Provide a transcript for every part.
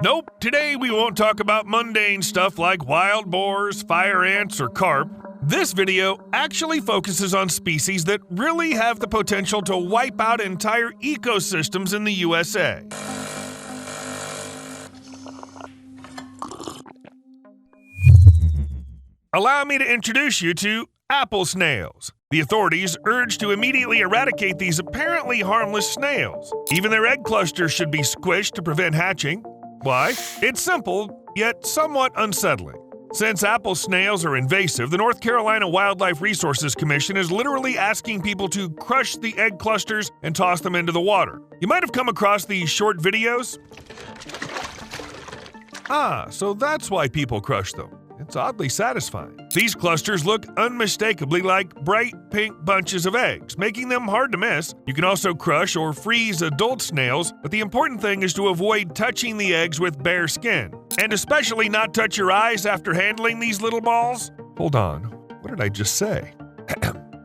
Nope, today we won't talk about mundane stuff like wild boars, fire ants, or carp. This video actually focuses on species that really have the potential to wipe out entire ecosystems in the USA. Allow me to introduce you to apple snails. The authorities urge to immediately eradicate these apparently harmless snails. Even their egg clusters should be squished to prevent hatching. Why? It's simple, yet somewhat unsettling. Since apple snails are invasive, the North Carolina Wildlife Resources Commission is literally asking people to crush the egg clusters and toss them into the water. You might have come across these short videos. So that's why people crush them. It's oddly satisfying. These clusters look unmistakably like bright pink bunches of eggs, making them hard to miss. You can also crush or freeze adult snails, but the important thing is to avoid touching the eggs with bare skin. And especially not touch your eyes after handling these little balls. Hold on, what did I just say?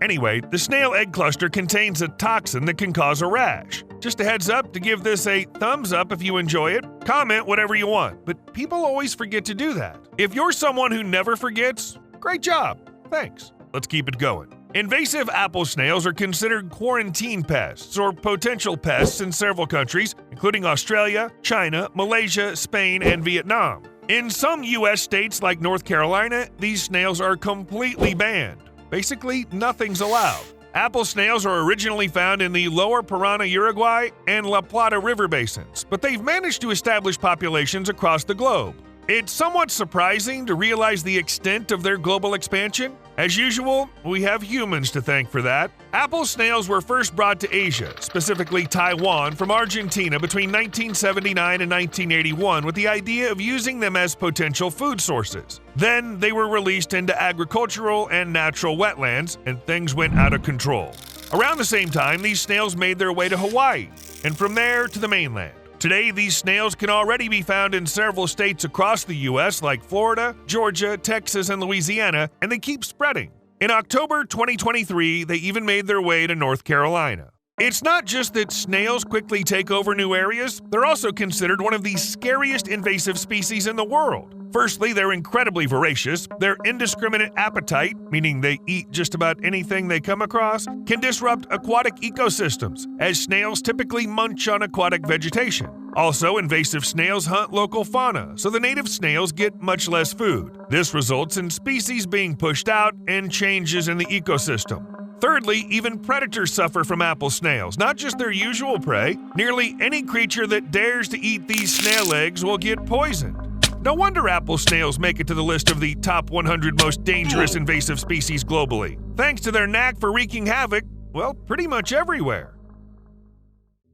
Anyway, the snail egg cluster contains a toxin that can cause a rash. Just a heads up to give this a thumbs up if you enjoy it. Comment whatever you want, but people always forget to do that. If you're someone who never forgets, great job. Thanks. Let's keep it going. Invasive apple snails are considered quarantine pests or potential pests in several countries, including Australia, China, Malaysia, Spain, and Vietnam. In some U.S. states like North Carolina, these snails are completely banned. Basically, nothing's allowed. Apple snails are originally found in the Lower Parana, Uruguay, and La Plata river basins, but they've managed to establish populations across the globe. It's somewhat surprising to realize the extent of their global expansion. As usual, we have humans to thank for that. Apple snails were first brought to Asia, specifically Taiwan, from Argentina between 1979 and 1981 with the idea of using them as potential food sources. Then they were released into agricultural and natural wetlands, and things went out of control. Around the same time, these snails made their way to Hawaii, and from there to the mainland. Today, these snails can already be found in several states across the U.S. like Florida, Georgia, Texas, and Louisiana, and they keep spreading. In October 2023, they even made their way to North Carolina. It's not just that snails quickly take over new areas, they're also considered one of the scariest invasive species in the world. Firstly, they're incredibly voracious. Their indiscriminate appetite, meaning they eat just about anything they come across, can disrupt aquatic ecosystems, as snails typically munch on aquatic vegetation. Also, invasive snails hunt local fauna, so the native snails get much less food. This results in species being pushed out and changes in the ecosystem. Thirdly, even predators suffer from apple snails, not just their usual prey. Nearly any creature that dares to eat these snail eggs will get poisoned. No wonder apple snails make it to the list of the top 100 most dangerous invasive species globally, thanks to their knack for wreaking havoc, well, pretty much everywhere.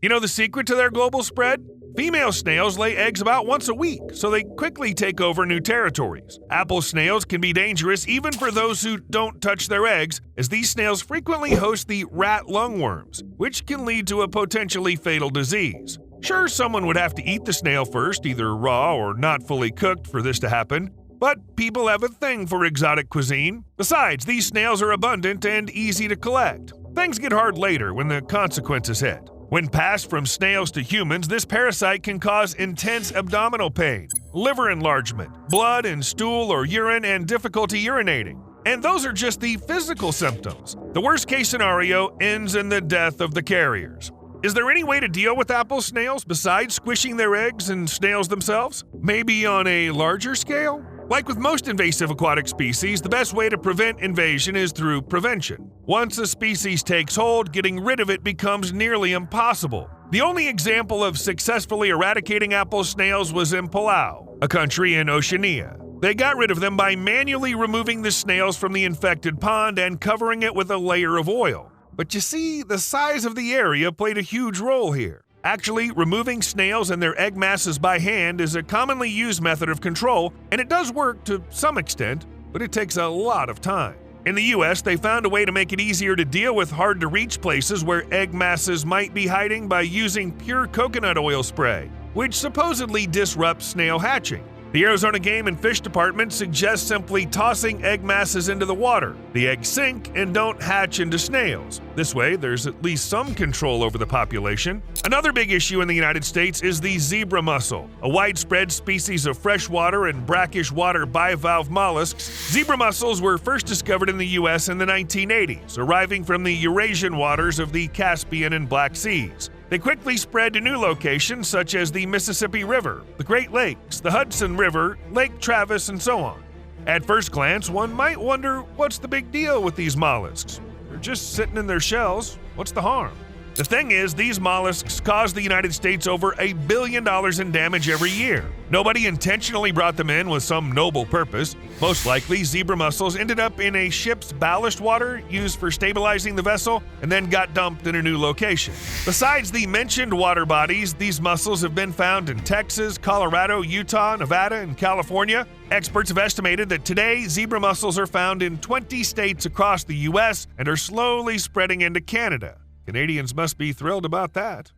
You know the secret to their global spread? Female snails lay eggs about once a week, so they quickly take over new territories. Apple snails can be dangerous even for those who don't touch their eggs, as these snails frequently host the rat lungworms, which can lead to a potentially fatal disease. Sure, someone would have to eat the snail first, either raw or not fully cooked, for this to happen, but people have a thing for exotic cuisine. Besides, these snails are abundant and easy to collect. Things get hard later when the consequences hit. When passed from snails to humans, this parasite can cause intense abdominal pain, liver enlargement, blood and stool or urine, and difficulty urinating. And those are just the physical symptoms. The worst-case scenario ends in the death of the carriers. Is there any way to deal with apple snails besides squishing their eggs and snails themselves? Maybe on a larger scale? Like with most invasive aquatic species, the best way to prevent invasion is through prevention. Once a species takes hold, getting rid of it becomes nearly impossible. The only example of successfully eradicating apple snails was in Palau, a country in Oceania. They got rid of them by manually removing the snails from the infected pond and covering it with a layer of oil. But you see, the size of the area played a huge role here. Actually, removing snails and their egg masses by hand is a commonly used method of control, and it does work to some extent, but it takes a lot of time. In the US, they found a way to make it easier to deal with hard-to-reach places where egg masses might be hiding by using pure coconut oil spray, which supposedly disrupts snail hatching. The Arizona Game and Fish Department suggests simply tossing egg masses into the water. The eggs sink and don't hatch into snails. This way, there's at least some control over the population. Another big issue in the United States is the zebra mussel, a widespread species of freshwater and brackish water bivalve mollusks. Zebra mussels were first discovered in the U.S. in the 1980s, arriving from the Eurasian waters of the Caspian and Black Seas. They quickly spread to new locations such as the Mississippi River, the Great Lakes, the Hudson River, Lake Travis, and so on. At first glance, one might wonder what's the big deal with these mollusks? They're just sitting in their shells. What's the harm? The thing is, these mollusks cause the United States over $1 billion in damage every year. Nobody intentionally brought them in with some noble purpose. Most likely, zebra mussels ended up in a ship's ballast water used for stabilizing the vessel and then got dumped in a new location. Besides the mentioned water bodies, these mussels have been found in Texas, Colorado, Utah, Nevada, and California. Experts have estimated that today, zebra mussels are found in 20 states across the U.S. and are slowly spreading into Canada. Canadians must be thrilled about that.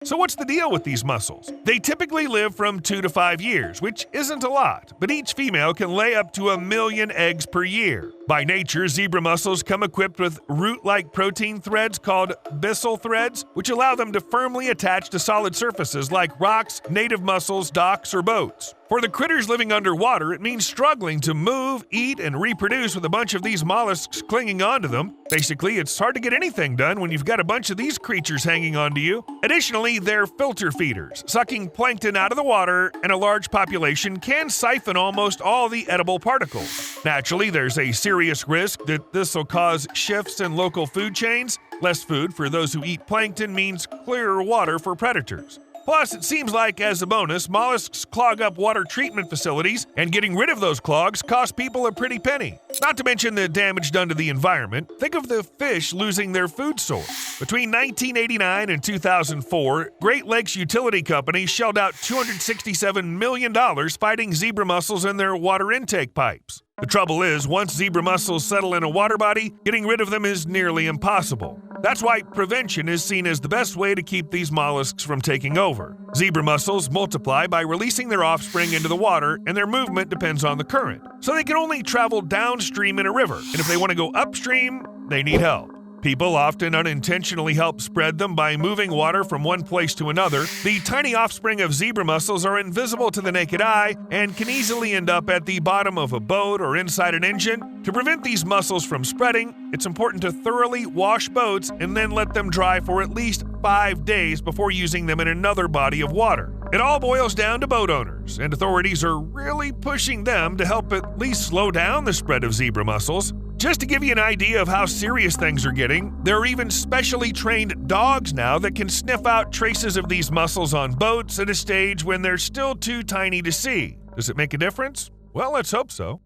So what's the deal with these mussels? They typically live from 2 to 5 years, which isn't a lot, but each female can lay up to 1 million eggs per year. By nature, zebra mussels come equipped with root-like protein threads called byssal threads, which allow them to firmly attach to solid surfaces like rocks, native mussels, docks, or boats. For the critters living underwater, it means struggling to move, eat, and reproduce with a bunch of these mollusks clinging onto them. Basically, it's hard to get anything done when you've got a bunch of these creatures hanging onto you. Additionally, they're filter feeders, sucking plankton out of the water, and a large population can siphon almost all the edible particles. Naturally, there's a serious risk that this will cause shifts in local food chains. Less food for those who eat plankton means clearer water for predators. Plus, it seems like, as a bonus, mollusks clog up water treatment facilities, and getting rid of those clogs costs people a pretty penny. Not to mention the damage done to the environment. Think of the fish losing their food source. Between 1989 and 2004, Great Lakes Utility Company shelled out $267 million fighting zebra mussels in their water intake pipes. The trouble is, once zebra mussels settle in a water body, getting rid of them is nearly impossible. That's why prevention is seen as the best way to keep these mollusks from taking over. Zebra mussels multiply by releasing their offspring into the water, and their movement depends on the current. So they can only travel downstream in a river, and if they want to go upstream, they need help. People often unintentionally help spread them by moving water from one place to another. The tiny offspring of zebra mussels are invisible to the naked eye and can easily end up at the bottom of a boat or inside an engine. To prevent these mussels from spreading, it's important to thoroughly wash boats and then let them dry for at least 5 days before using them in another body of water. It all boils down to boat owners, and authorities are really pushing them to help at least slow down the spread of zebra mussels. Just to give you an idea of how serious things are getting, there are even specially trained dogs now that can sniff out traces of these mussels on boats at a stage when they're still too tiny to see. Does it make a difference? Well, let's hope so.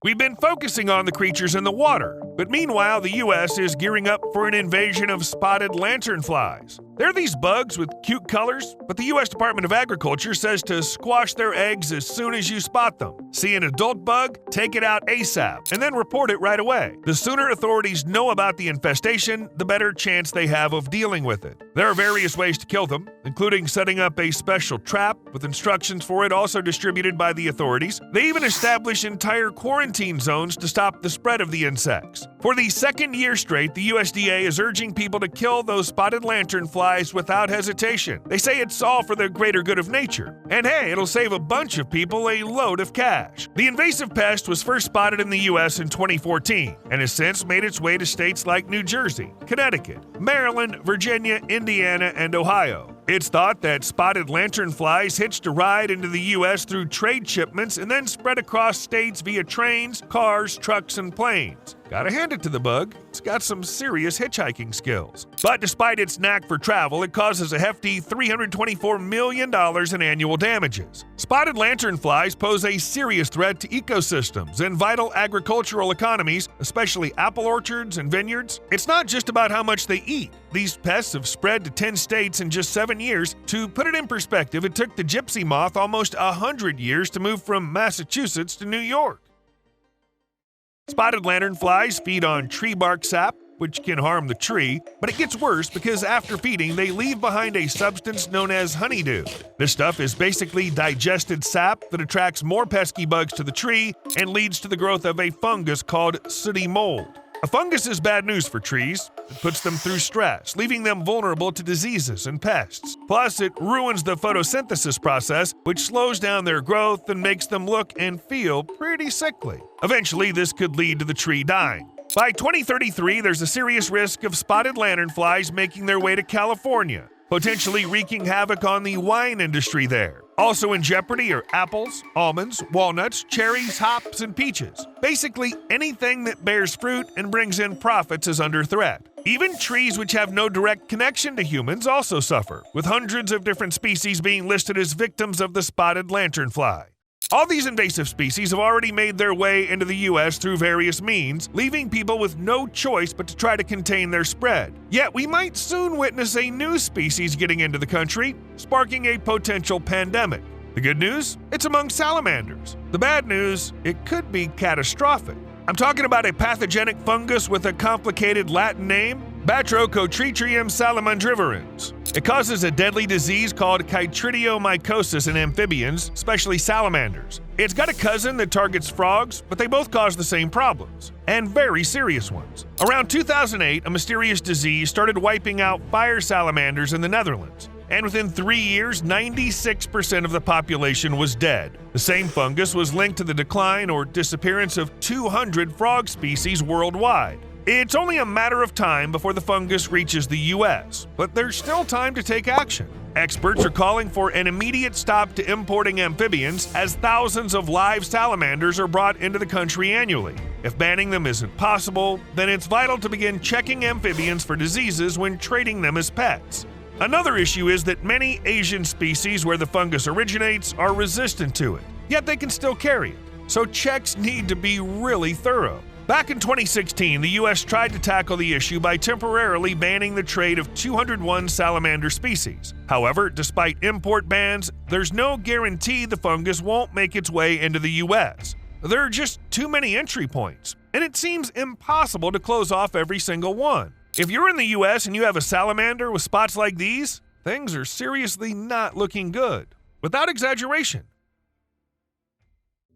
We've been focusing on the creatures in the water, but meanwhile, the U.S. is gearing up for an invasion of spotted lanternflies. They're these bugs with cute colors, but the U.S. Department of Agriculture says to squash their eggs as soon as you spot them. See an adult bug? Take it out ASAP, and then report it right away. The sooner authorities know about the infestation, the better chance they have of dealing with it. There are various ways to kill them, including setting up a special trap with instructions for it also distributed by the authorities. They even establish entire quarantine zones to stop the spread of the insects. For the second year straight, the USDA is urging people to kill those spotted lanternflies without hesitation. They say it's all for the greater good of nature. And hey, it'll save a bunch of people a load of cash. The invasive pest was first spotted in the U.S. in 2014 and has since made its way to states like New Jersey, Connecticut, Maryland, Virginia, Indiana, and Ohio. It's thought that spotted lanternflies hitched a ride into the U.S. through trade shipments and then spread across states via trains, cars, trucks, and planes. Gotta hand it to the bug, it's got some serious hitchhiking skills. But despite its knack for travel, it causes a hefty $324 million in annual damages. Spotted lanternflies pose a serious threat to ecosystems and vital agricultural economies, especially apple orchards and vineyards. It's not just about how much they eat. These pests have spread to 10 states in just 7 years. To put it in perspective, it took the gypsy moth almost 100 years to move from Massachusetts to New York. Spotted lanternflies feed on tree bark sap, which can harm the tree, but it gets worse because after feeding, they leave behind a substance known as honeydew. This stuff is basically digested sap that attracts more pesky bugs to the tree and leads to the growth of a fungus called sooty mold. A fungus is bad news for trees. It puts them through stress, leaving them vulnerable to diseases and pests. Plus, it ruins the photosynthesis process, which slows down their growth and makes them look and feel pretty sickly. Eventually, this could lead to the tree dying. By 2033, there's a serious risk of spotted lanternflies making their way to California, potentially wreaking havoc on the wine industry there. Also in jeopardy are apples, almonds, walnuts, cherries, hops, and peaches. Basically, anything that bears fruit and brings in profits is under threat. Even trees which have no direct connection to humans also suffer, with hundreds of different species being listed as victims of the spotted lanternfly. All these invasive species have already made their way into the U.S. through various means, leaving people with no choice but to try to contain their spread. Yet we might soon witness a new species getting into the country, sparking a potential pandemic. The good news? It's among salamanders. The bad news? It could be catastrophic. I'm talking about a pathogenic fungus with a complicated Latin name, Batrachotretrium salamandrivorans. It causes a deadly disease called chytridiomycosis in amphibians, especially salamanders. It's got a cousin that targets frogs, but they both cause the same problems, and very serious ones. Around 2008, a mysterious disease started wiping out fire salamanders in the Netherlands, and within 3 years, 96% of the population was dead. The same fungus was linked to the decline or disappearance of 200 frog species worldwide. It's only a matter of time before the fungus reaches the U.S., but there's still time to take action. Experts are calling for an immediate stop to importing amphibians as thousands of live salamanders are brought into the country annually. If banning them isn't possible, then it's vital to begin checking amphibians for diseases when trading them as pets. Another issue is that many Asian species where the fungus originates are resistant to it, yet they can still carry it, so checks need to be really thorough. Back in 2016, the U.S. tried to tackle the issue by temporarily banning the trade of 201 salamander species. However, despite import bans, there's no guarantee the fungus won't make its way into the U.S. There are just too many entry points, and it seems impossible to close off every single one. If you're in the U.S. and you have a salamander with spots like these, things are seriously not looking good, without exaggeration.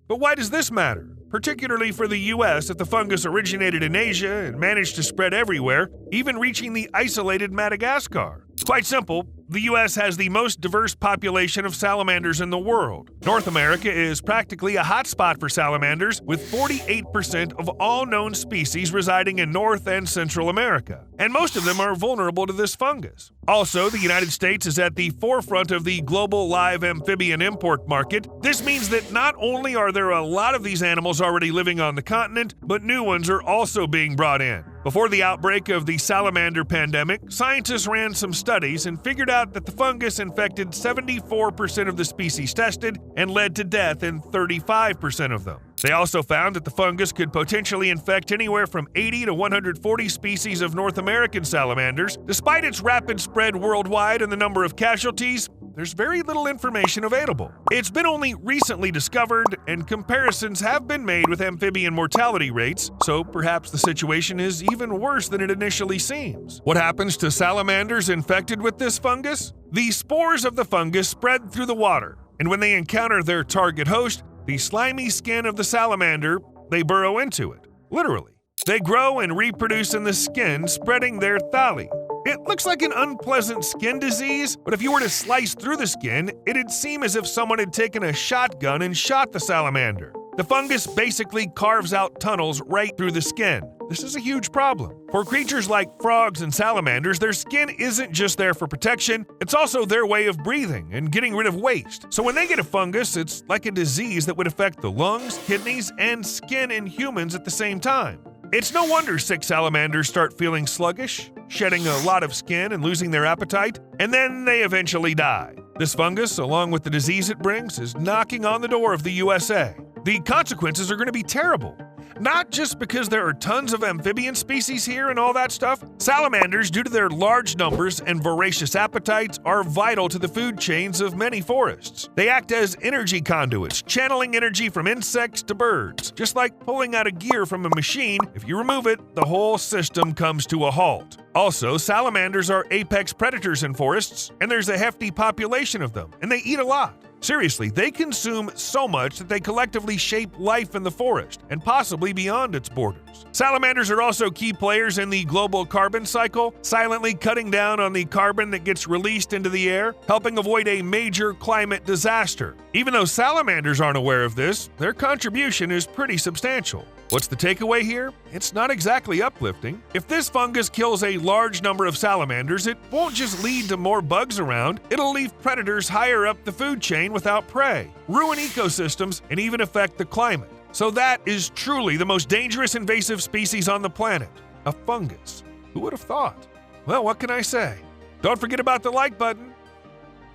But why does this matter? Particularly for the U.S. if the fungus originated in Asia and managed to spread everywhere, even reaching the isolated Madagascar. It's quite simple. The U.S. has the most diverse population of salamanders in the world. North America is practically a hotspot for salamanders, with 48% of all known species residing in North and Central America, and most of them are vulnerable to this fungus. Also, the United States is at the forefront of the global live amphibian import market. This means that not only are there a lot of these animals already living on the continent, but new ones are also being brought in. Before the outbreak of the salamander pandemic, scientists ran some studies and figured out that the fungus infected 74% of the species tested and led to death in 35% of them. They also found that the fungus could potentially infect anywhere from 80 to 140 species of North American salamanders. Despite its rapid spread worldwide and the number of casualties, there's very little information available. It's been only recently discovered, and comparisons have been made with amphibian mortality rates, so perhaps the situation is even worse than it initially seems. What happens to salamanders infected with this fungus? The spores of the fungus spread through the water, and when they encounter their target host, the slimy skin of the salamander, they burrow into it, literally. They grow and reproduce in the skin, spreading their thalli. It looks like an unpleasant skin disease, but if you were to slice through the skin, it'd seem as if someone had taken a shotgun and shot the salamander. The fungus basically carves out tunnels right through the skin. This is a huge problem. For creatures like frogs and salamanders, their skin isn't just there for protection, it's also their way of breathing and getting rid of waste. So when they get a fungus, it's like a disease that would affect the lungs, kidneys, and skin in humans at the same time. It's no wonder sick salamanders start feeling sluggish, shedding a lot of skin and losing their appetite, and then they eventually die. This fungus, along with the disease it brings, is knocking on the door of the USA. The consequences are going to be terrible. Not just because there are tons of amphibian species here and all that stuff. Salamanders, due to their large numbers and voracious appetites, are vital to the food chains of many forests. They act as energy conduits, channeling energy from insects to birds. Just like pulling out a gear from a machine, if you remove it, the whole system comes to a halt. Also, salamanders are apex predators in forests, and there's a hefty population of them, and they eat a lot. Seriously, they consume so much that they collectively shape life in the forest, and possibly beyond its borders. Salamanders are also key players in the global carbon cycle, silently cutting down on the carbon that gets released into the air, helping avoid a major climate disaster. Even though salamanders aren't aware of this, their contribution is pretty substantial. What's the takeaway here? It's not exactly uplifting. If this fungus kills a large number of salamanders, it won't just lead to more bugs around, it'll leave predators higher up the food chain without prey, ruin ecosystems, and even affect the climate. So that is truly the most dangerous invasive species on the planet, a fungus. Who would have thought? Well, what can I say? Don't forget about the like button.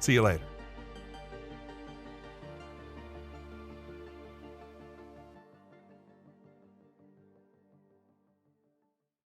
See you later.